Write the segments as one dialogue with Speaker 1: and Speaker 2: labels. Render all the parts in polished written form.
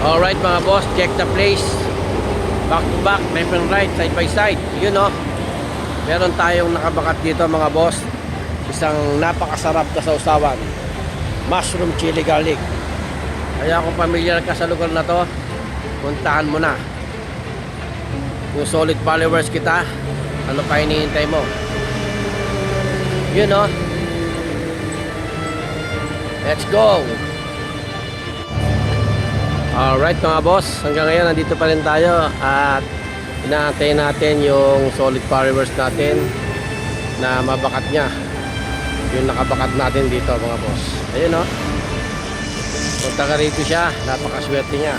Speaker 1: Alright mga boss, check the place. Back to back, left and right, side by side. Yun o. Meron tayong nakabakat dito mga boss. Isang napakasarap na sausawan. Mushroom chili garlic. Kaya kung familiar ka sa lugar na to, puntahan mo na. Kung solid followers kita, ano pa hinihintay mo? Yun o. Let's go! Alright mga boss, hanggang ngayon nandito pa rin tayo at inaantay natin yung solid followers natin na mabakat niya. Yung nakabakat natin dito mga boss. Ayun o. Kung taga rito siya, napakaswerte niya.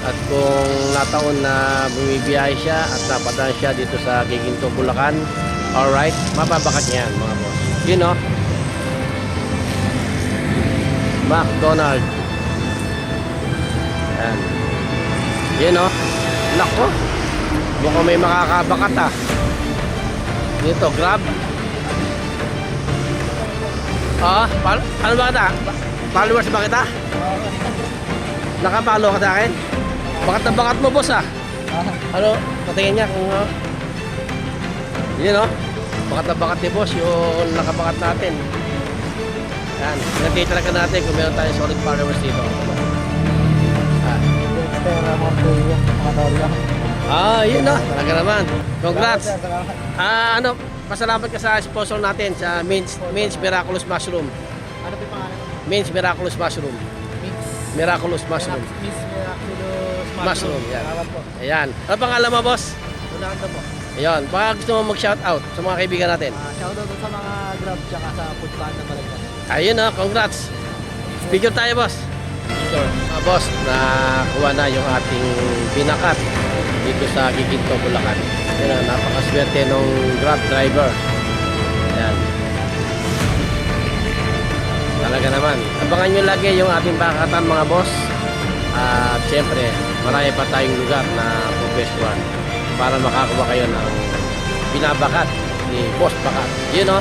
Speaker 1: At kung nataon na bumibiyahe siya at napadaan siya dito sa Giginto, Bulacan, alright, mababakat niya yan mga boss. Yun o. McDonald. Yan. Yan o. Lako. Mukhang may makakabakat ah. Dito, grab. Ano ba kita? Followers ba kita? Nakapalo ka sa akin? Bakat na bakat mo boss ah. Ano? Patingin niya kung yun o. Bakat na bakat ni boss yung nakabakat natin. Yan. Nagkita talaga natin kung meron tayong solid followers dito. Yun na. Talaga naman. Congrats. Ano, pasalamat ka sa sponsor natin sa Min's Miraculous Mushroom.
Speaker 2: Ano pa yung pangalan?
Speaker 1: Min's Miraculous Mushroom. Miraculous Mushroom.
Speaker 2: Miss Miraculous
Speaker 1: Mushroom. Yan.
Speaker 2: Salamat po.
Speaker 1: Ayan. Ano pangalan mo, boss?
Speaker 2: Tulanda po.
Speaker 1: Ayun. Baka gusto mo mag-shoutout sa mga kaibigan natin.
Speaker 2: Shoutout sa mga Grab tsaka sa food van na Balagtas.
Speaker 1: Ayun na. Congrats. Picture tayo, boss. Picture. Boss, nakuha na yung ating binakat dito sa Giginto, Bulacan. Ayun na. Napakaswerte nung Grab driver. Ayan. Talaga naman. Abangan nyo lagi yung ating bakatan mga boss. At syempre, marami pa tayong lugar na pupwestuhan para makakuha kayo ng binabakat ni Boss Bakat. Yun o.